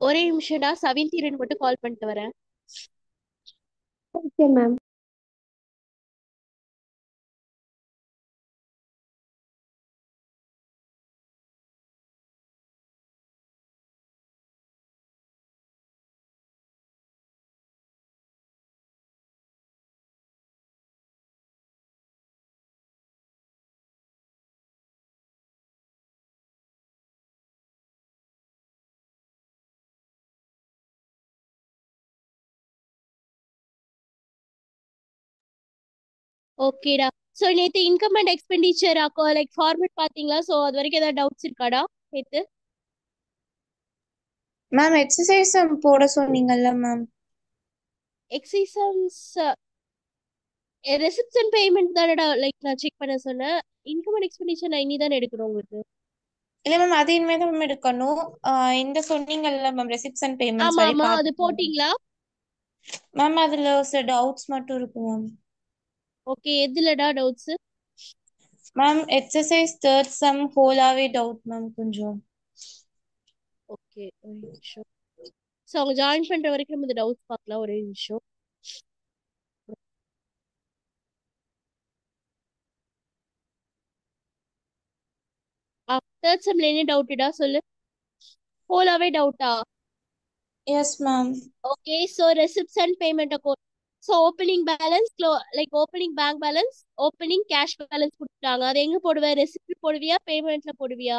ஒரே நிமிஷம்டா, சவிந்திரன் மட்டும் கால் பண்ணிட்டு வரேன். Okay ma'am. ஓகேடா. சோ நேத்து income and expenditure like format பாத்தீங்களா? சோ அது வரைக்கும் ஏதாவது டவுட்ஸ் இருக்காடா நேத்து? மேம் எக்ஸசைஸ் போட சொன்னீங்கல்ல மேம். எக்ஸிசம்ஸ் ரெசிப்ஷன் பேமெண்ட் தானடா லைக் நான் செக் பண்ண சொன்னேன். இன்கம் அண்ட் எக்ஸ்பெண்டிச்சர் நான் இனி தானே எடுக்கணும் உங்களுக்கு. இல்ல மேம், அது இனிமே தான் மேம் எடுக்கணும். இந்த சொன்னீங்கல்ல மேம், ரெசிப்ஷன் பேமெண்ட்ஸ் ஆமா வரை ஆமா, அது பார்த்து போட்டீங்களா? மேம். அதுல சில டவுட்ஸ் மட்டும் இருக்கு மேம். ஓகே, எதுலடா doubts? Ma'am exercise third sum ஹோலாவே டவுட் மேம் கொஞ்சம். ஓகே, ஒரு நிமிஷம். ஸோ அவங்க ஜாயின் பண்ற வரைக்கும் நம்ம இந்த டவுட்ஸ் பார்க்கலாம். ஒரே நிமிஷம். தேர்ட் செம்ல என்ன டவுட்டுடா சொல்லு. ஹோலாவே டவுட்டா? Yes ma'am. Okay, so receipts and payment account. So opening balance like opening bank balance, opening cash balance கொடுத்துட்டாங்க. அது எங்க போடுவ? ரெசிப்ட் போடுவியா, பேமெண்ட்ல போடுவியா?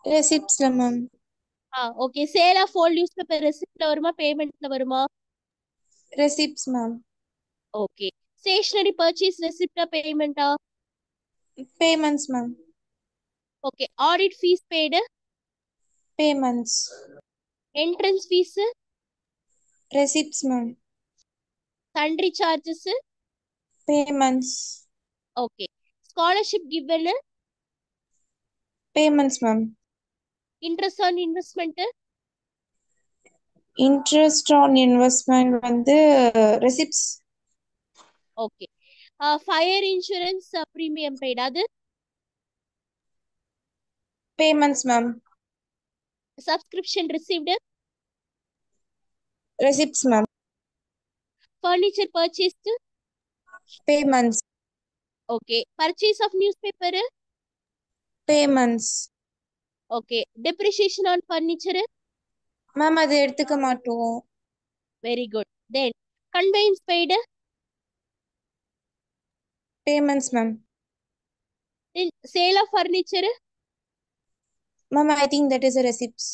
ரெசிப்ட்ஸ்ல ma'am. Okay. Sale of old newspaper ரெசிப்ட்ல வருமா, பேமெண்ட்ல வருமா? Receipts ma'am. Okay. Stationery purchase ரெசிப்டா, பேமெண்டா? Payments ma'am. Okay. Audit fees paid. Payments. Entrance fees. Receipts ma'am. Sundry charges. Payments. Okay. Scholarship given. Payments ma'am. Interest on investment. Interest on investment வந்து receipts. Okay. Fire insurance premium paid அது. Payments ma'am. Subscription received. Receipts ma'am. Furniture purchased. Payments. Okay. Purchase of newspaper. Payments. Okay. Depreciation on furniture. Ma'am அது எடுத்துக்க மாட்டோம். Very good. Then conveyance paid. Payments ma'am. Then sale of furniture. Ma'am I think that is a receipts.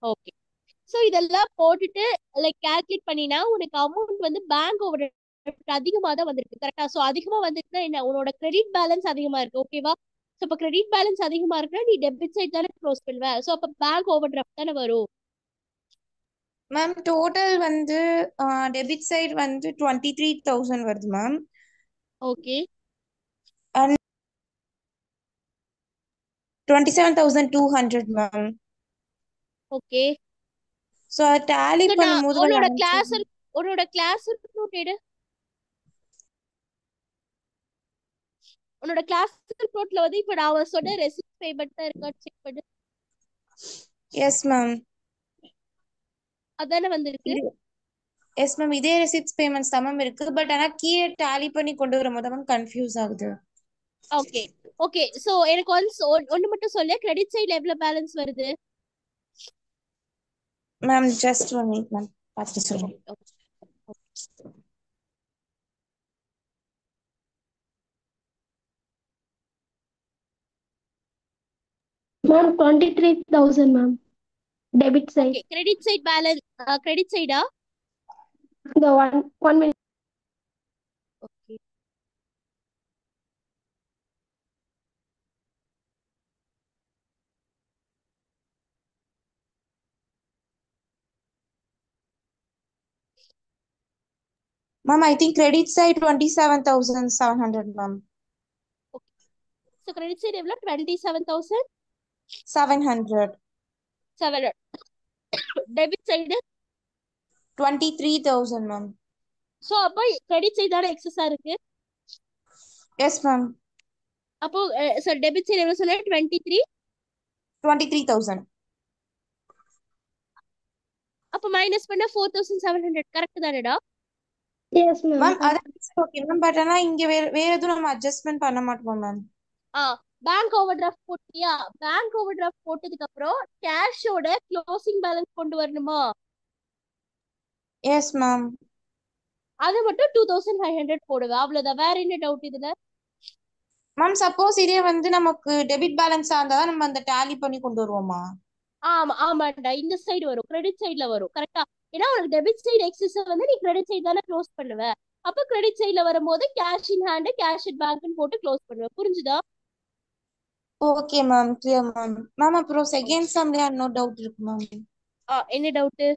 Okay. So இதெல்லாம் போட்டுட்டு like calculate பண்ணினா உனக்கு amount வந்து bank over அதிகமாக தான் வந்திருக்கு. கரெக்டா? ஸோ அதிகமாக வந்துருக்குன்னா என்ன, உன்னோட கிரெடிட் பேலன்ஸ் அதிகமாக இருக்கு. ஓகேவா? ஸோ இப்போ கிரெடிட் பேலன்ஸ் அதிகமாக இருக்குன்னா நீ டெபிட் சைட் தானே க்ளோஸ் பண்ணுவ. ஸோ அப்போ பேங்க் ஓவர் டிராஃப்ட் தானே வரும். மேம் டோட்டல் வந்து டெபிட் சைடு வந்து 23,000 வருது ma'am. Okay. And 27,200 ma'am. Okay. So அது டேலி ஸோ நான் பண்ணும்போது கொஞ்சம் உன்னோட கிளாஸ் நோட் எடு. உன்னோட கிளாஸ் நோட்ல வந்து இப்போ நான் சொன்ன ரெசிப்ட் பேமெண்ட் தான் இருக்கான்னு செக் பண்ணு. Yes ma'am. அதானே வந்திருக்கு. எஸ் மேம், இதே ரெசிப்ட்ஸ் பேமெண்ட்ஸ் தான் மேம் இருக்கு. பட் ஆனால் கீழே டேலி பண்ணி கொண்டு வரும்போது மேம் கன்ஃபியூஸ் ஆகுது. ஓகே. ஓகே. ஸோ எனக்கு ஒன்ஸ் ஒன்று மட்டும் சொல்லு, கிரெடிட் சைடில் எவ்வளோ பேலன்ஸ் வருது? Ma'am just one minute ma'am, பார்த்துட்டு சொல்றேன். Okay. Ma'am, 23,000, ma'am. Debit side. Okay. Credit side balance, credit சைடா? The one minute. Okay. Ma'am I think credit side 27,700 ma'am. Okay. So credit side எவ்வளோ? 27,700. 700. Debit side? 23,000 ma'am. So அப்போ credit side தானே எக்ஸஸாக இருக்கு. Yes ma'am. அப்போ sir debit side எவ்வளோ சொன்னா? 23. 23,000. அப்ப மைனஸ் பண்ண 4700 கரெக்ட் தானேடா? Yes, ma'am. மேம் அதான் ஓகே மேம். பட் ஆனா இங்க வேற வேற எதுவும் நம்ம அட்ஜஸ்ட்மெண்ட் பண்ண மாட்டோம் மேம். ஆ பேங்க் ஓவர் டிராஃப்ட் போட்டியா? பேங்க் ஓவர் டிராஃப்ட் போட்டதுக்கு அப்புறம் கேஷோட க்ளோசிங் பேலன்ஸ் கொண்டு வரணுமா? Yes ma'am. அது மட்டும் 2500 போடுவேன், அவ்வளவுதான். வேற என்ன டவுட் இதுல? மேம் சப்போஸ் இதே வந்து நமக்கு டெபிட் பேலன்ஸா இருந்தா தான் நம்ம அந்த டேலி பண்ணி கொண்டு வருவோமா? ஆமா ஆமாண்டா, இந்த சைடு வரும், கிரெடிட் சைடுல வரும் கரெக்டா. ஏன்னா உனக்கு டெபிட் சைடு எக்ஸஸ் வந்து நீ கிரெடிட் சைடு தானே க்ளோஸ் பண்ணுவ. அப்ப கிரெடிட் சைடுல வரும்போது cash in hand cash in பேங்க்னு போட்டு க்ளோஸ் பண்ணுவ. புரிஞ்சுதா? Okay ma'am, clear ma'am. Ma'am அப்புறம் செகண்ட் சம்ல இன்னொரு டவுட் இருக்கு மேம். என்ன doubt?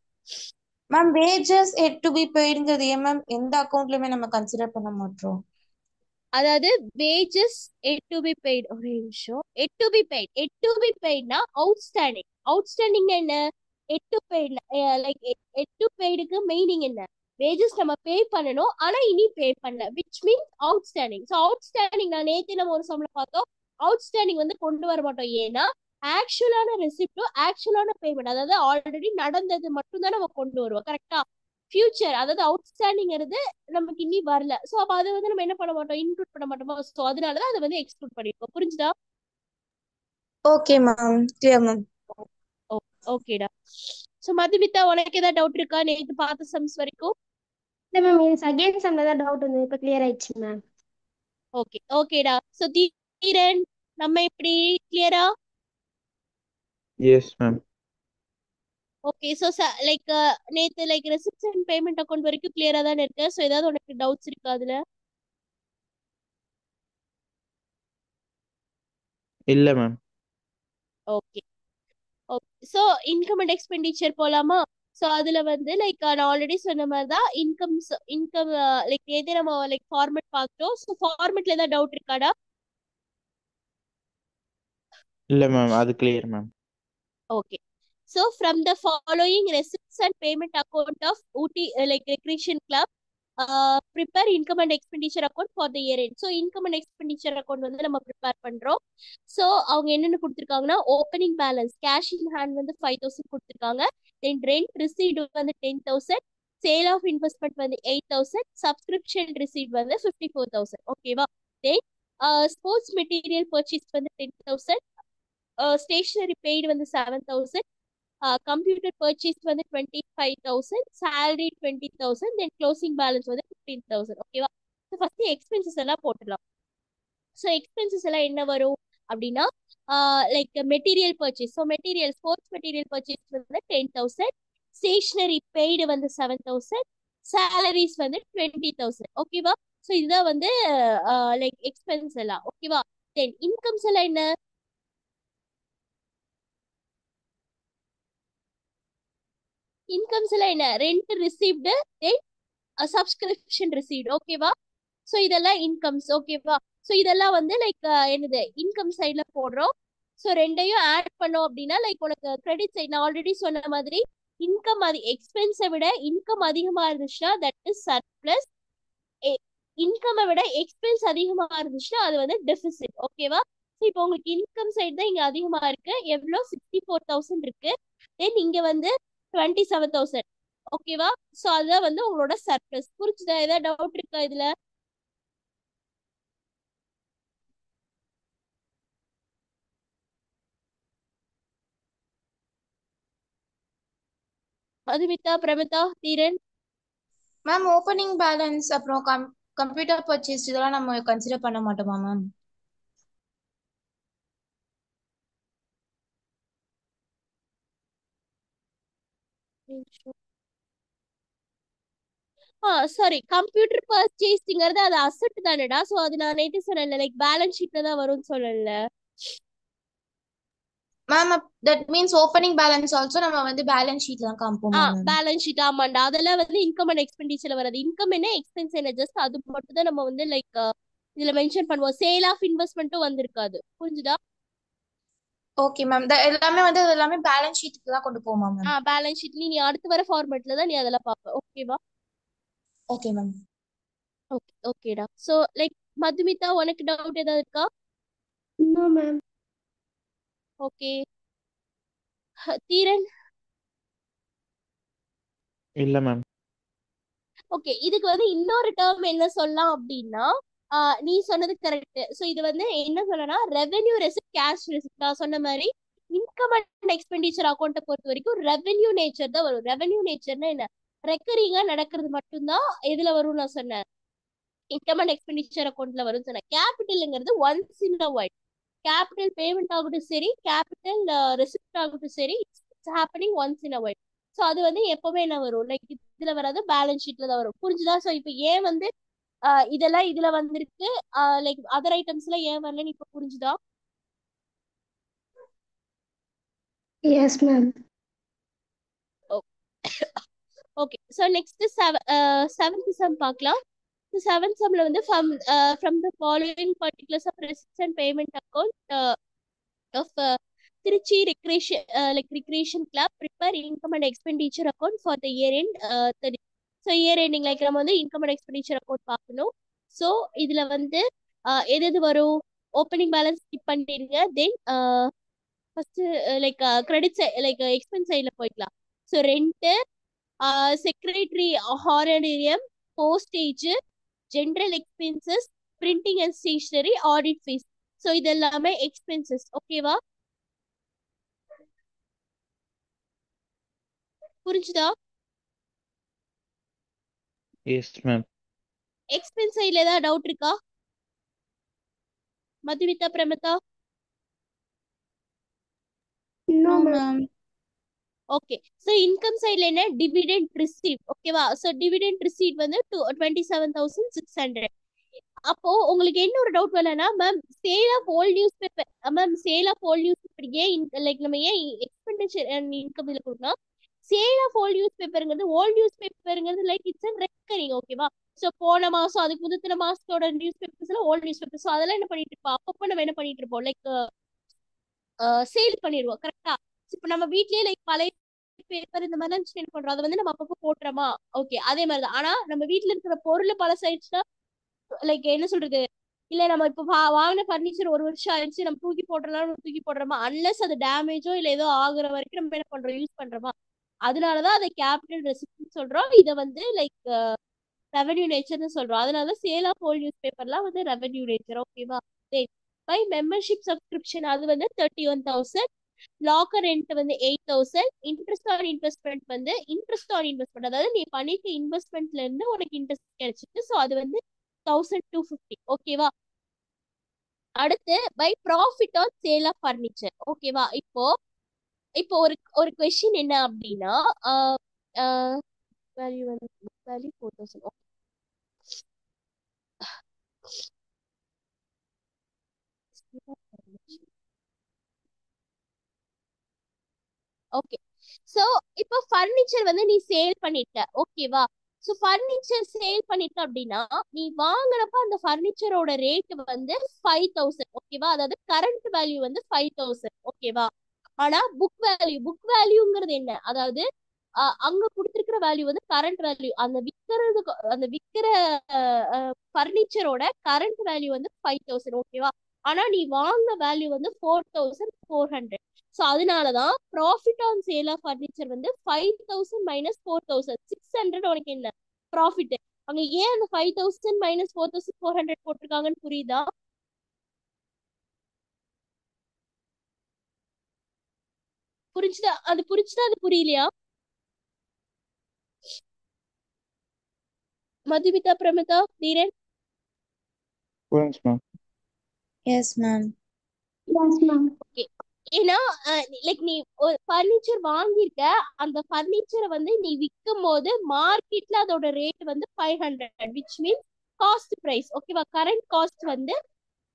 Ma'am wages yet to be பெய்டுங்கிறது ஏன் மேம் எந்த அக்கௌண்ட்லயுமே நம்ம கன்சிடர் பண்ண மாட்டோம்? அதாவது wages yet to be paid, ஒரே நிமிஷம். Yet to be paid, yet to be பெய்ட்னா அவுட்ஸ்டாண்டிங். அவுட்ஸ்டாண்டிங் என்ன? Yet to paid, like yet to பெய்டுக்கு மீனிங் என்ன? வேஜஸ் நம்ம பே பண்ணணும் ஆனா இனி பே பண்ணல, which means outstanding. So outstanding நான் நேத்து நம்ம ஒரு சம்ல பார்த்தோம். அவுட்ஸ்டாண்டிங் வந்து கொண்டு வர மாட்டோம், ஏன்னா ஆக்சுவலான ரெசிப்டும் ஆக்சுவலான பேமெண்ட், அதாவது ஆல்ரெடி நடந்தது மட்டும் தான் நம்ம கொண்டு வருவோம் கரெக்டா. ஃபியூச்சர் அதாவது அவுட்ஸ்டாண்டிங்கிறது நமக்கு இனி வரல, சோ அப்ப அது வந்து நம்ம என்ன பண்ண மாட்டோம், இன்க்ளூட் பண்ண மாட்டோமா. சோ அதனாலதான் அதை வந்து எக்ஸ்க்ளூட் பண்ணிருக்கோம். புரிஞ்சுதா? Okay ma'am, clear ma'am. ஓகேடா. சோ மதுமிதா, உனக்கு ஏதாவது டவுட் இருக்கா நேத்து பார்த்த சம்ஸ் வரைக்கும்? இல்ல மேம், இது செகண்ட் செம்ல தான் டவுட் வந்து இப்ப கிளியர் ஆயிடுச்சு மேம். ஓகேடா. சோ தீரன், நம்ம எப்படி கிளியரா? Yes, ma'am. Okay. So like நேத்து like receipts and payment account வரைக்கும் கிளியரா தானே இருக்கு. சோ ஏதாவது உனக்கு டவுட்ஸ் இருக்கா அதுல? இல்ல ma'am. Okay. So income and expenditure போலாமா? ஸோ அதுல வந்து லைக் நான் ஆல்ரெடி சொன்ன மாதிரி தான் இன்கம் லைக் எது நம்ம லைக் ஃபார்மேட் பார்த்தோம். ஸோ ஃபார்மேட்ல ஏதாவது டவுட் இருக்காடா? இல்ல மேம், அது clear ma'am. Okay. So from the following receipts and payment account of Ooty like recreation club prepare income and expenditure account for the year end. So income and expenditure account வந்து நம்ம prepare பண்றோம். So அவங்க என்னென்ன கொடுத்துருக்காங்கன்னா, opening balance cash in hand வந்து 5000 கொடுத்துருக்காங்க. தென் rent received வந்து 10,000, sale of investment வந்து 8,000, சப்ஸ்கிரிப்ஷன் ரிசீவ் வந்து 54,000. ஓகேவா? தென் ஸ்போர்ட்ஸ் மெட்டீரியல் பர்ச்சேஸ் வந்து 10,000, ஸ்டேஷனரி பெய்டு வந்து 7,000, கம்ப்யூட்டர் பர்ச்சேஸ் வந்து 25,000, salary 20,000, தென் க்ளோசிங் பேலன்ஸ் வந்து 15,000. ஓகேவா? ஸோ ஃபர்ஸ்ட் எக்ஸ்பென்சஸ் எல்லாம் போட்டுடலாம். ஸோ எக்ஸ்பென்சஸ் எல்லாம் என்ன வரும் அப்படின்னா, like material purchase. So material sports material purchase வந்து 10,000, ஸ்டேஷனரி பெய்டு வந்து 7,000, சேலரிஸ் வந்து 20,000. ஓகேவா? ஸோ இதுதான் வந்து லைக் எக்ஸ்பென்ஸ் எல்லாம். ஓகேவா? தென் இன்கம்ஸ் எல்லாம் என்ன? இன்கம்ஸ் எல்லாம் என்ன? ரெண்ட் ரிசீவ்டு, தென் சப்ஸ்கிரிப்ஷன் ரிசீவ்டு. ஓகேவா? ஸோ இதெல்லாம் இன்கம்ஸ். ஓகேவா? ஸோ இதெல்லாம் வந்து லைக் என்னது, இன்கம் சைட்ல போடுறோம். ஸோ ரெண்டையும் ஆட் பண்ணோம் அப்படின்னா லைக் உனக்கு கிரெடிட் சைட் நான் ஆல்ரெடி சொன்ன மாதிரி இன்கம் எக்ஸ்பென்ஸை விட இன்கம் அதிகமா இருந்துச்சுன்னா தட் இஸ் சர்ப்ளஸ். இன்கம்மை விட எக்ஸ்பென்ஸ் அதிகமா இருந்துச்சுன்னா அது வந்து டெபிசிட். ஓகேவா? ஸோ இப்போ உங்களுக்கு இன்கம் சைடு தான் இங்க அதிகமா இருக்கு. எவ்வளோ? 64,000 இருக்கு. தென் இங்க வந்து 27,000. ஓகேவா? ஸோ அதுதான் வந்து உங்களோட சர்ப்ளஸ். புரிஞ்சுதா? ஏதாவது டவுட் இருக்கா இதுல? மதுமிதா, பிரமிதா, தீரன். மேம் ஓப்பனிங் பேலன்ஸ் அப்புறம் கம்ப்யூட்டர் பர்ச்சேஸ் இதெல்லாம் நம்ம கன்சிடர் பண்ண மாட்டோமா மேம்? சாரி, கம்ப்யூட்டர் பர்ச்சேஸ்ங்கிறது அது அசெட் தானேடா. சோ அது நான் நேத்து சொன்னேன்ல, லைக் பேலன்ஸ் ஷீட்ல தான் வரும்னு சொல்லல. Ma'am that means opening balance also நம்ம வந்து பேலன்ஸ் ஷீட்ல தான் காமிப்போமா மேம்? பேலன்ஸ் ஷீட் ஆமாண்டா. அதெல்லாம் வந்து இன்கம் அண்ட் எக்ஸ்பெண்டிச்சர்ல வராது. இன்கம் என்ன, எக்ஸ்பென்ஸ் என்ன, ஜஸ்ட் அது மட்டும் தான் நம்ம வந்து லைக் இதுல மென்ஷன் பண்ணுவோம். சேல் ஆஃப் இன்வெஸ்ட்மெண்ட்டும் வந்திருக்காது. புரிஞ்சுதா? Okay ma'am. எல்லாமே வந்து அது எல்லாமே பேலன்ஸ் ஷீட்டுக்கு தான் கொண்டு போமா மேம்? பேலன்ஸ் ஷீட் நீ அடுத்து வர ஃபார்மேட்ல தான் நீ அதெல்லாம் பார்ப்ப. ஓகேவா? Okay ma'am. ஓகேடா. சோ லைக் மதுமிதா, உனக்கு டவுட் ஏதாவது இருக்கா? No, ma'am. ஓகே. தீரன். இல்ல மேம். ஓகே, இதுக்கு வந்து இன்னொரு டேர்ம் என்ன சொல்லலாம் அப்படின்னா, நீ சொன்னது கரெக்ட். ஸோ இது வந்து என்ன சொல்லனா, ரெவென்யூ ரெசிப்ட், கேஷ் ரெசிப்ட். நான் சொன்ன மாதிரி இன்கம் அண்ட் எக்ஸ்பெண்டிச்சர் அக்கௌண்ட்டை பொறுத்த வரைக்கும் ரெவென்யூ நேச்சர் தான் வரும். ரெவென்யூ நேச்சர்னா என்ன, ரெக்கரிங்கா நடக்கிறது மட்டும்தான் எதுல வரும் நான் சொன்னேன், இன்கம் அண்ட் எக்ஸ்பெண்டிச்சர் அக்கௌண்ட்ல வரும் சொன்னேன். கேபிட்டல்ங்கிறது once in a while, capital payment ஆகட்டும் சரி, கேபிட்டல் ரெசிப்ட் ஆகட்டும் சரி, it's happening once in a while. So அது வந்து எப்பவுமே என்ன வரும், லைக் இதுல வராது, பேலன்ஸ் ஷீட்ல தான் வரும். புரிஞ்சுதா? ஸோ இப்போ ஏன் வந்து இதெல்லாம் இதுல வந்திருக்கு, லைக் அதர் ஐட்டம்ஸ்ல ஏன் வரலன்னு இப்போ புரிஞ்சுதா? Yes ma'am. Okay, so next seventh sum பார்க்கலாம். செவன்த் சம்ல வந்து from the following particulars of receipts and payment account of Trichy recreation club prepare income and expenditure account for the year end. So year ending like நம்ம வந்து income and expenditure account பார்க்கணும். So இதுல வந்து எது எது வரும், ஓப்பனிங் பேலன்ஸ் ஸ்கிப் பண்ணிடுங்க. Then first like credit like expense சைடில் போய்க்கலாம். So rent, secretary honorarium, postage, general expenses, printing and stationery, audit fees. So இது எல்லாமே எக்ஸ்பென்சஸ். ஓகேவா? புரிஞ்சுதா? Yes ma'am. எக்ஸ்பென்ஸ் சைடில் ஏதாவது டவுட் இருக்கா Madhumita, Pramita? No no ma'am. Ma'am. Okay, so income சைடில் என்ன, டிவிடெண்ட் ரிசீவ். ஓகேவா? ஸோ டிவிடெண்ட் ரிசீவ் வந்து 27,600. அப்போ உங்களுக்கு என்ன ஒரு டவுட் வரலன்னா, ma'am sale of old newspaper, ma'am sale of old newspaper ஏன் லைக் நம்ம ஏன் எக்ஸ்பெண்டிச்சர் அண்ட் இன்கம் இதில் கொடுக்கணும், சேல் ஆஃப் ஓல்ட் நியூஸ் பேப்பருங்கிறது, ஓல்ட் நியூஸ் பேப்பருங்கிறது லைக் இட்ஸ் அண்ட் ரெக்கரிங். ஓகேவா? ஸோ போன மாசம் அதுக்கு முந்தின மாசத்தோட news பேப்பர்ஸ்ல volt news paper. So அதெல்லாம் என்ன பண்ணிட்டு இருப்போம், அப்பப்போ நம்ம என்ன பண்ணிட்டு இருப்போம், லைக் சேல் பண்ணிடுவோம். கரெக்டா? இப்போ நம்ம வீட்லயே லைக் பழைய பேப்பர் இந்த மாதிரிலாம் என்ன பண்றோம், அதை வந்து நம்ம அப்பப்போ போட்டுறோமா? ஓகே, அதே மாதிரிதான். ஆனா நம்ம வீட்டுல இருக்கிற பொருள் பழசாயிடுச்சுன்னா, லைக் என்ன சொல்றது, இல்ல நம்ம இப்போ வாங்கின பர்னிச்சர் ஒரு வருஷம் ஆயிடுச்சு, நம்ம தூக்கி போட்டுறலாம், தூக்கி போடுறோமா? அன்லெஸ் அது டேமேஜோ இல்ல ஏதோ ஆகுற வரைக்கும் நம்ம என்ன பண்றோம், யூஸ் பண்றோமா? அதனாலதான் அதை கேபிட்டல் ரெசிப்ட்னு சொல்றோம். இதை வந்து லைக் ரெவென்யூ நேச்சர்னு சொல்றோம். அதனால சேல் ஆஃப் ஓல்ட் நியூஸ் பேப்பர்லாம் வந்து ரெவென்யூ நேச்சர். ஓகேவா? பை மெம்பர்ஷிப் சப்ஸ்கிரிப்ஷன் அது வந்து 31,000, லாக்கர் ரெண்ட் வந்து 8,000, இன்ட்ரெஸ்ட் ஆன் இன்வெஸ்ட்மெண்ட் வந்து இன்ட்ரெஸ்ட் ஆன் இன்வெஸ்ட்மெண்ட், அதாவது நீ பண்ணிட்ட இன்வெஸ்ட்மெண்ட்ல இருந்து உனக்கு இன்ட்ரெஸ்ட் கிடைச்சிருக்கு. ஸோ அது வந்து 1,250. ஓகேவா? அடுத்து by profit on sale of furniture. ஓகேவா? இப்போ இப்போ ஒரு ஒரு கொஸ்டின் என்ன அப்படின்னா, வேல்யூ வந்து வேல்யூ 4,000. ஓகே, சோ இப்போ ஃபர்னிச்சர் வந்து நீ சேல் பண்ணிட்ட. ஓகேவா? சோ ஃபர்னிச்சர் சேல் பண்ணிட்ட அப்படின்னா, நீ வாங்குறப்ப அந்த ஃபர்னிச்சரோட ரேட் வந்து 5,000. ஓகேவா? அதாவது கரண்ட் வேல்யூ வந்து 5,000. ஓகேவா? ஆனா புக் வேல்யூங்கிறது என்ன, அதாவது அங்க கொடுத்திருக்கிற வேல்யூ வந்து கரண்ட் வேல்யூ. அந்த விக்கிற ஃபர்னிச்சரோட கரண்ட் வேல்யூ வந்து 5,000. ஓகேவா? ஆனா நீ வாங்க வேல்யூ வந்து 4,400. ஸோ அதனாலதான் profit on sale of furniture வந்து 5,000 மைனஸ் 4,600 உனக்கு என்ன ப்ராஃபிட். அங்க ஏன் அந்த 5,000 மைனஸ் 4,400 போட்டிருக்காங்கன்னு புரியுதா? புரிஞ்சுதா? அது புரிஞ்சுதா, அது புரியலையா? மதுமிதா, பிரமிதா, தீரன்? புரிஞ்சுச்சு ma'am. Yes ma'am. Yes ma'am. Okay, ஏன்னா லைக் நீ ஒரு ஃபர்னிச்சர் வாங்கியிருக்க, அந்த ஃபர்னிச்சரை வந்து நீ விற்கும் போது மார்க்கெட்ல அதோட ரேட் வந்து 500, விச் மீன்ஸ் காஸ்ட் பிரைஸ். ஓகேவா? கரண்ட் காஸ்ட் வந்து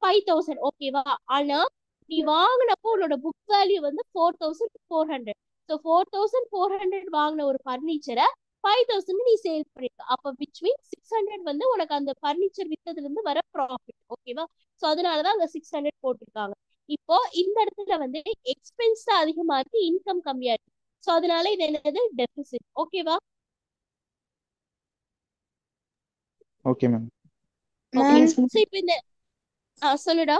5,000. ஓகேவா? ஆனா நீ வாங்கினப்போ உன்னோட புக் வேல்யூ வந்து 4,400. ஸோ 4,400 வாங்கின ஒரு ஃபர்னிச்சரை 5,000 நீ சேல் பண்ணிருக்க. அப்போ விச் மீன்ஸ் 600 வந்து உனக்கு அந்த ஃபர்னிச்சர் வித்ததுல இருந்து வர ப்ராஃபிட். ஓகேவா? ஸோ அதனாலதான் அந்த 600 போட்டிருக்காங்க. இப்போ இந்த இடத்துல வந்து எக்ஸ்பென்ஸ் தான் அதிகமா இருக்கு, இன்கம் கம்மியா இருக்கு. ஸோ அதனால இது என்னது, டெபிசிட். ஓகேவா? Okay ma'am. Okay, ma'am so இப்போ இந்த சொல்லுடா.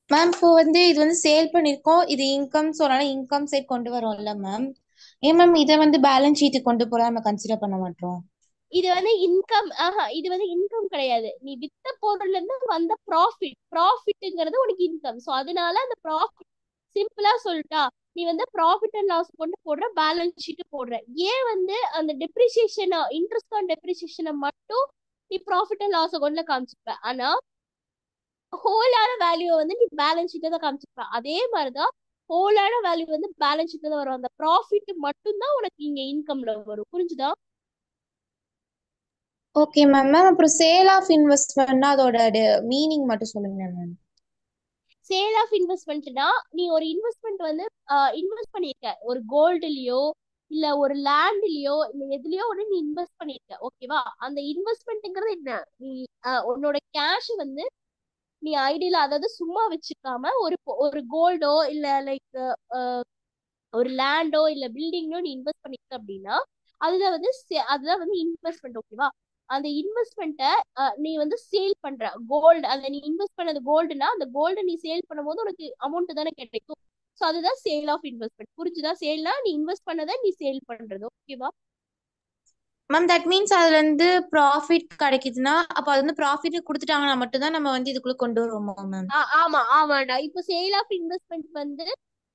மேம் இப்போ வந்து இது வந்து சேல் பண்ணிருக்கோம், இது இன்கம், ஸோ அதனால இன்கம் சைட் கொண்டு வரோம்ல மேம். ஏன் மேம் இதை வந்து பேலன்ஸ் ஷீட்டுக்கு கொண்டு போல நம்ம கன்சிடர் பண்ண மாட்டோம்? இது வந்து இன்கம். இது வந்து இன்கம் கிடையாது. நீ வித்த பொருள்ல இருந்து வந்த ப்ராஃபிட்ங்கிறது உனக்கு இன்கம். சோ அதனால அந்த ப்ராஃபிட் சிம்பிளா சொல்லிட்டா, நீ வந்து ப்ராஃபிட் அண்ட் லாஸ் கொண்டு போடுற, பேலன்ஸ் ஷீட் போடுற. ஏன் வந்து அந்த டெப்ரிசியேஷன், இன்ட்ரெஸ்ட் ஆன் டெப்ரிசியேஷனை மட்டும் நீ ப்ராஃபிட் அண்ட் லாஸ் கொண்டு காமிச்சுப்ப. ஆனா ஹோலான வேல்யூ வந்து நீ பேலன்ஸ் ஷீட்ல தான் காமிச்சிருப்ப. அதே மாதிரிதான் ஹோலான வேல்யூ வந்து பேலன்ஸ் ஷீட்ல தான் வரும். அந்த ப்ராஃபிட் மட்டும்தான் உனக்கு இங்க இன்கம்ல வரும். புரிஞ்சுதா? Okay ma'am. மேம் அப்புறம் சேல் ஆஃப் இன்வெஸ்ட்மெண்ட்னா அதோட மீனிங் மட்டும் சொல்லுங்க மேம். சேல் ஆஃப் இன்வெஸ்ட்மெண்ட்னா, நீ ஒரு இன்வெஸ்ட்மெண்ட் வந்து இன்வெஸ்ட் பண்ணிருக்க, ஒரு கோல்டுலயோ இல்ல ஒரு லேண்ட்லயோ இல்ல எதுலயோ ஒண்ணு நீ இன்வெஸ்ட் பண்ணிருக்க. ஓகேவா? அந்த இன்வெஸ்ட்மெண்ட்ங்கிறது என்ன? நீ உன்னோட கேஷ் வந்து நீ ஐடியில, அதாவது சும்மா வச்சுக்காம ஒரு ஒரு கோல்டோ இல்ல லைக் ஒரு லேண்டோ இல்ல பில்டிங்கோ நீ இன்வெஸ்ட் பண்ணிருக்க அப்படின்னா அதுல வந்து அதுதான் வந்து இன்வெஸ்ட்மெண்ட். ஓகேவா? அந்த இன்வெஸ்ட்மெண்ட்டை நீ வந்து சேல் பண்ற. கோல்டு, அந்த நீ இன்வெஸ்ட் பண்ணது கோல்டுனா அந்த கோல்டு நீ சேல் பண்ணும்போது உனக்கு அமௌண்ட் தானே கிடைக்கும். ஸோ அதுதான் சேல் ஆஃப் இன்வெஸ்ட்மெண்ட். புரிஞ்சுதா? சேல்னா நீ இன்வெஸ்ட் பண்ணதை நீ சேல் பண்றது. ஓகேவா? மேம் தட் மீன்ஸ் அதுல இருந்து ப்ராஃபிட் கிடைக்குதுன்னா அப்ப அது வந்து ப்ராஃபிட் கொடுத்துட்டாங்கன்னா மட்டும்தான் நம்ம வந்து இதுக்குள்ள கொண்டு வருவோமா மேம்? ஆமா ஆமாண்டா. இப்போ சேல் ஆஃப் இன்வெஸ்ட்மெண்ட் வந்து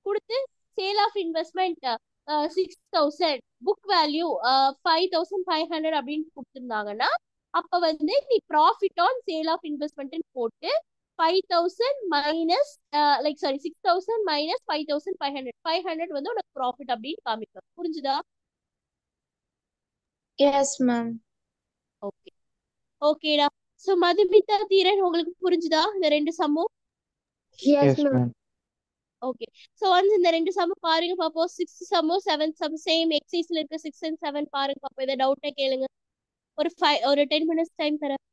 கொடுத்து, sale of investment 6,000, book value 5,500 அப்படின்னு கொடுத்துருந்தாங்கன்னா அப்ப வந்து நீ profit on sale of investment போட்டு 5,000 மைனஸ் லைக் சாரி 6,000 மைனஸ் 5,500, 500 வந்து உனக்கு ப்ராஃபிட் அப்படின்னு காமிக்கும். புரிஞ்சுதா? Yes ma'am. ஓகே. ஓகேடா. ஸோ மதுமிதா, தீரன், உங்களுக்கு புரிஞ்சுதா இந்த ரெண்டு சம்மும்? Yes, yes ma'am. Ma'am. Okay. So வந்து இந்த ரெண்டு சம் பாருங்க பாப்போம். 6 சம்மும் 7 சம் சேம் எக்ஸசைஸ்ல இருக்க 6 and 7 பாருங்க பாப்போம். இதை டவுட்டா கேளுங்க. ஒரு 10 minutes டைம் தரேன்.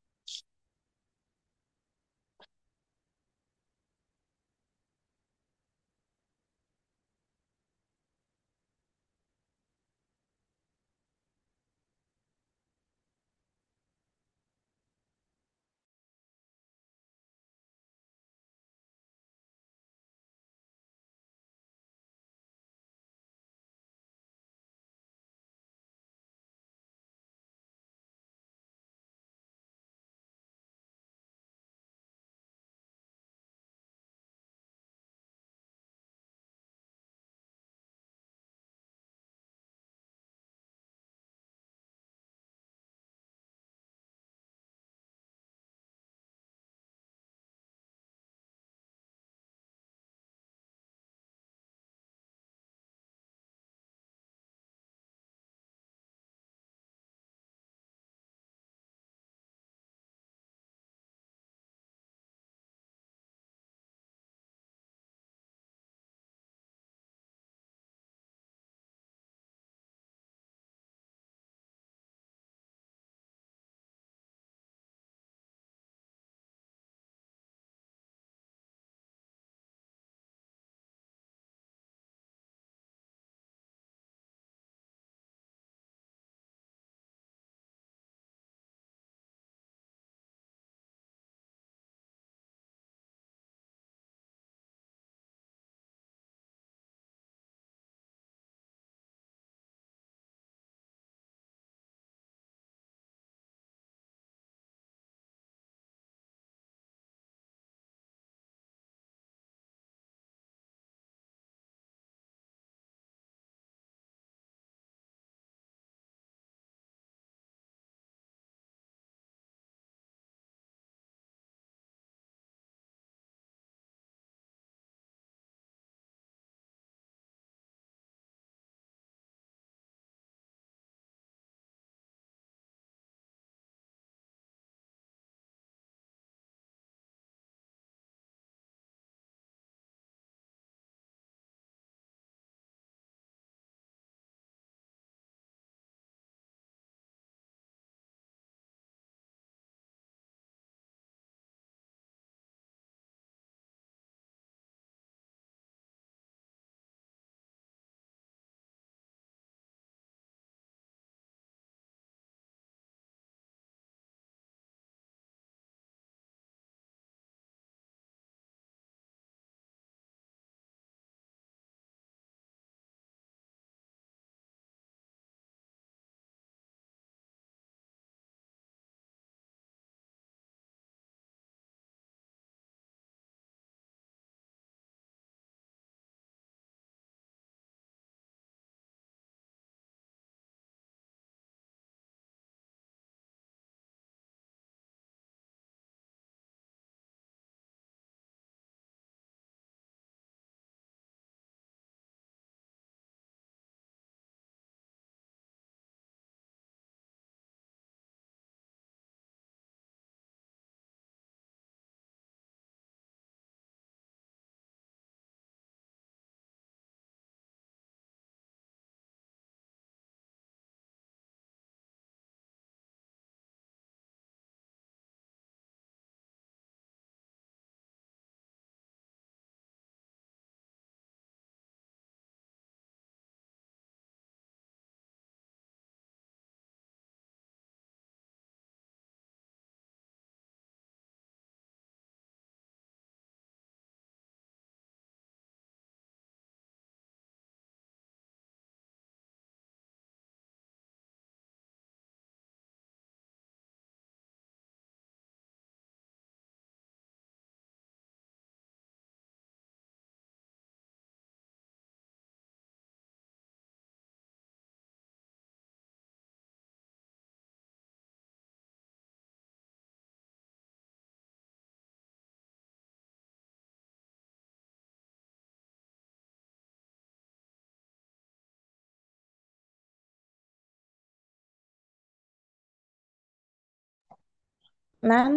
மேம்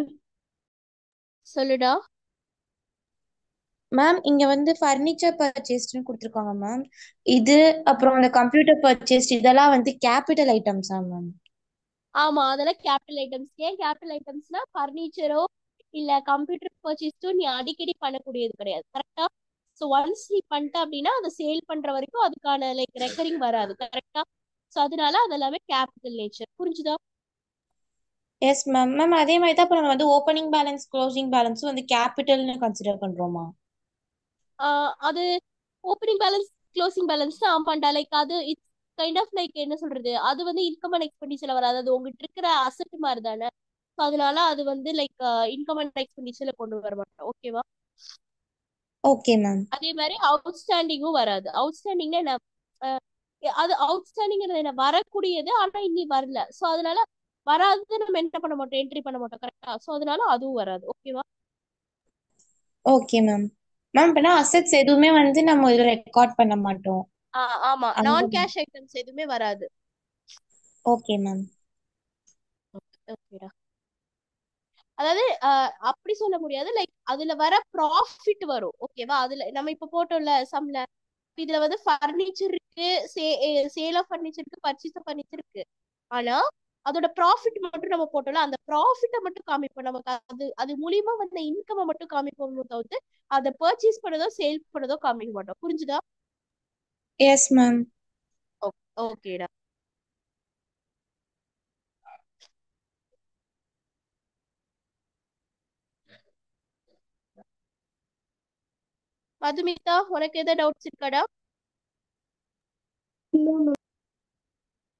சொல்லுடா. மேம் இங்க வந்து ஃபர்னிச்சர் பர்ச்சேஸ்ட்னு கொடுத்துருக்காங்க மேம். இது அப்புறம் அந்த கம்ப்யூட்டர் பர்ச்சேஸ் இதெல்லாம் வந்து கேபிட்டல் ஐட்டம்ஸா மேம்? ஆமா, அதெல்லாம் கேபிட்டல் ஐட்டம்ஸ். ஏன் கேபிட்டல் ஐட்டம்ஸ்னா பர்னிச்சரோ இல்ல கம்ப்யூட்டர் பர்ச்சேஸோ நீ அடிக்கடி பண்ணக்கூடியது கிடையாது, கரெக்டா? ஸோ ஒன்ஸ் நீ பண்ணிட்ட அப்படின்னா அதை சேல் பண்ற வரைக்கும் அதுக்கான லைக் ரெக்கரிங் வராது, கரெக்டா? ஸோ அதனால அதெல்லாமே கேபிட்டல் நேச்சர். புரிஞ்சுதா? Yes ma'am. மேம் அதே மாதிரி தான் இப்போ நம்ம வந்து ஓப்பனிங் பேலன்ஸ் க்ளோசிங் பேலன்ஸும் வந்து கேபிட்டல்னு கன்சிடர் பண்றோமா? அது ஓப்பனிங் பேலன்ஸ் க்ளோசிங் பேலன்ஸ் தான். ஆமாண்டா, லைக் அது இட்ஸ் கைண்ட் ஆஃப் லைக் என்ன சொல்றது, அது வந்து இன்கம் அண்ட் எக்ஸ்பெண்டிச்சர்ல வராது. அது உங்ககிட்ட இருக்கிற அசெட் மாதிரி தானே. ஸோ அதனால அது வந்து லைக் இன்கம் அண்ட் எக்ஸ்பெண்டிச்சர்ல கொண்டு வர மாட்டோம், ஓகேவா? Okay ma'am. அதே மாதிரி அவுட்ஸ்டாண்டிங்கும் வராது. அவுட்ஸ்டாண்டிங்னா என்ன? அஹ் அது அவுட்ஸ்டாண்டிங்கிறது என்ன, வரக்கூடியது ஆனா இன்னி வரல. ஸோ அதனால வராதது நம்ம என்ன பண்ண மாட்டோம், என்ட்ரி பண்ண மாட்டோம், கரெக்டா? ஸோ அதனால அதுவும் வராது, ஓகேவா? Okay ma'am. மேம் இப்பனா அசெட்ஸ் எதுவுமே வந்து நம்ம இதுல ரெக்கார்ட் பண்ண மாட்டோம். ஆமா, அந்த நான் கேஷ் ஐட்டம்ஸ் எதுவுமே வராது. Okay ma'am. ஓகேடா. அதாவது அப்படி சொல்ல முடியாது, லைக் அதுல வர ப்ராஃபிட் வரும், ஓகேவா? அதுல நம்ம இப்ப போட்டோம்ல சம்ல, இதுல வந்து ஃபர்னிச்சர் இருக்கு, சேல் ஆஃப் ஃபர்னிச்சர் இருக்கு, பர்ச்சேஸ் ஆஃப் ஃபர்னிச்சர் இருக்கு. ஆனா அதோட ப்ராஃபிட் மட்டும் நம்ம போட்டோம்ல, அந்த ப்ராஃபிட்டை மட்டும் காமிப்போம். நமக்கு அது அது மூலியமா வந்த இன்கம் மட்டும் காமிப்போம் தவிர்த்து அதை பர்ச்சேஸ் பண்ணதோ சேல் பண்ணதோ காமிக்க மாட்டோம். புரிஞ்சுதா? Yes ma'am. ஓகேடா. மதுமிதா, உனக்கு எதாவது டவுட்ஸ் இருக்காடா?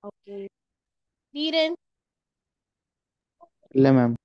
ஓகே. தீரன். இல்ல மேம்.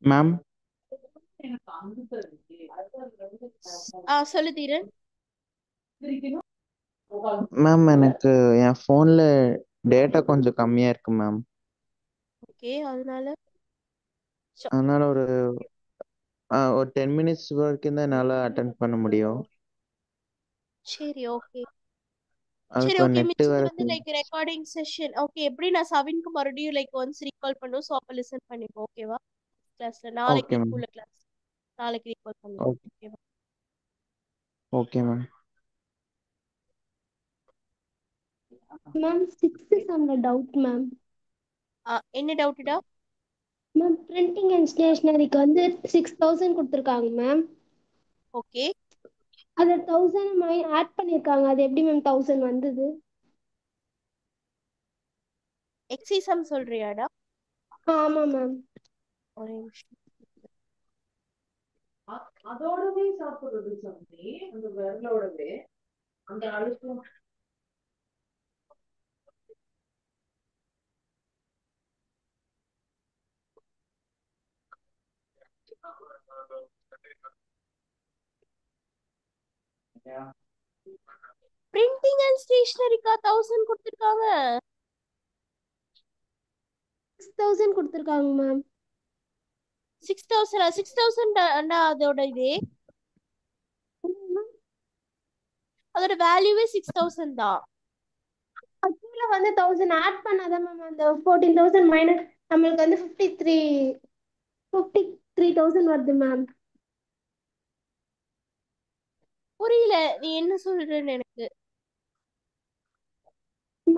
மேம் சொல்லு தீரன். மேம் எனக்கு என் ஃபோன்ல டேட்டா கொஞ்சம் கம்மியா இருக்கு மேம். ஓகே, அதனால அதனால ஒரு 10 மினிட்ஸ் வரைக்கும் தான் என்னால் அட்டன் பண்ண முடியும். சரி, ஓகே. சரி, அதுக்கு ஓகே. நெட்டு மிச்சது வேற வந்து லைக் ரெக்கார்டிங் செஷன் ஓகே. எப்படி நான் சவின்க்கு மறுபடியும் லைக் ஒன்ஸ் ரீகால் பண்ணும், ஸோ அப்போ லிசன் பண்ணிப்போம், ஓகேவா? கிளாஸ்ல ஓகே நாளைக்கு மேம். ஸ்கூல்ல கிளாஸ் நாளைக்கு ரீகால் பண்ணிப்போம், ஓகேவா? Okay ma'am. மேம் சிக்ஸ்த் செம்ல டவுட் மேம். என்ன டவுட்டுடா? மேம் பிரிண்டிங் அண்ட் ஸ்டேஷனரிக்கு வந்து 6000 கொடுத்துருக்காங்க மேம். ஓகே. அது 1000 ஆட் பண்ணியிருக்காங்க. அது எப்படி மேம் 1000 வந்தது? எக்ஸிசம் சொல்றியாடா? ஆமா மேம். ஒரே நிமிஷம். அதோடவே சாப்பிடுறது சாமி, அந்த விரலோடவே அந்த அழுத்தம். பிரிண்டிங் அண்ட் ஸ்டேஷனரிக்கா 1000 கொடுத்துருக்காங்க? 6000 கொடுத்துருக்காங்க மேம். 6000? 6000 அதோட இதே, அதோட வேல்யூவே 6000 தான். கீழே வந்து 1000 ஆட் பண்ணாதான் மேம் அந்த 14000 மைனஸ் நம்மளுக்கு வந்து 53,000 வருது மேம். புரியல நீ என்ன சொல்றன்னு எனக்கு.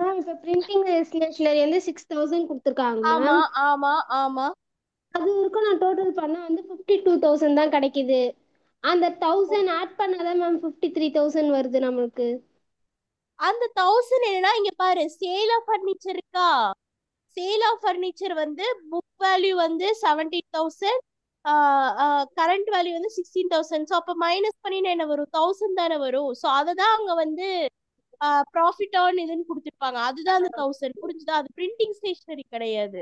மேம் இப்ப பிரிண்டிங் ஸ்டேஷனரி வந்து 6000 கொடுத்துருக்காங்க ஆமா மேம். ஆமா ஆமா. அது வரைக்கும் நான் டோட்டல் பண்ணா வந்து 52,000 தான் கிடைக்குது. அந்த 1000 ஆட் பண்ணாதான் மேம் 53,000 வருது நம்மளுக்கு. அந்த 1000 என்னன்னா இங்க பாரு, சேல் ஆஃப் ஃபர்னிச்சர் இருக்கா? சேல் ஆஃப் ஃபர்னிச்சர் வந்து புக் வேல்யூ வந்து 17,000, கரண்ட் வேல்யூ வந்து 16,000. ஸோ அப்போ மைனஸ் பண்ணினா என்ன வரும்? 1000 தானே வரும். ஸோ அதை தான் அங்க வந்து ப்ராஃபிட் ஆன் இதுன்னு கொடுத்துருப்பாங்க. அதுதான் அந்த 1000. புரிஞ்சுதா? அது பிரிண்டிங் ஸ்டேஷனரி கிடையாது.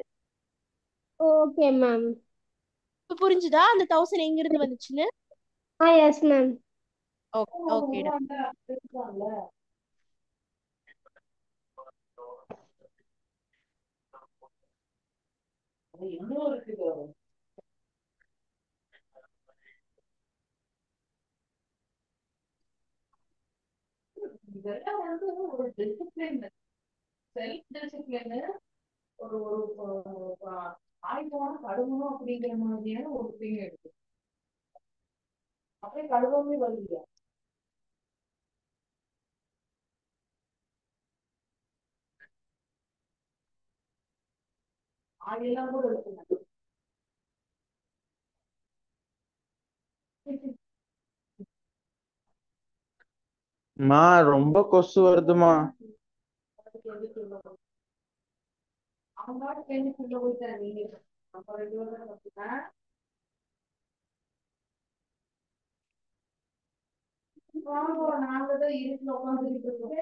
Okay ma'am. இப்போ புரிஞ்சுதா அந்த 1000 எங்க இருந்து வந்துச்சுன்னு? S ma'am. ஓகே ஓகேடா. இன்னும் இருக்குது. இதெல்லாம் வந்து ஒரு டிசிப்ளின், செல்ஃப் டிசிப்ளின், ஒரு ஒரு ஆயுதமான கடுமணும் அப்படிங்கிற மாதிரியான ஒரு திங் இருக்கு. அப்படியே கடுமையே வருது. ஆயெல்லாம் கூட இருக்கு. மா ரொம்ப கொசு வருதுமா. அவங்க என்ன சொல்ல போயிட்டா நீங்க அப்புறம் நாங்கதான் இருட்டுல உட்காந்துட்டு இருக்கோம்.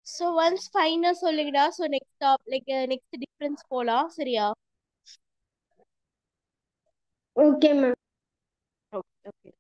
ஸோ ஒன்ஸ் ஃபைனா சொல்லுங்கடா. ஸோ நெக்ஸ்ட் நெக்ஸ்ட் டிஃபரன்ஸ் போலாம். சரியா? Okay ma'am. Okay okay.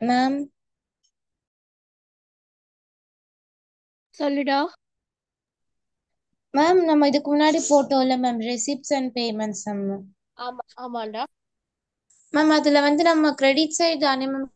Ma'am சொல்லுடா. மேம் நம்ம இதுக்கு முன்னாடி போட்டோம்ல ma'am receipts and payments ma'am ஆமாண்டா. மேம் அதுல வந்து நம்ம கிரெடிட் சைடு தானே மேம்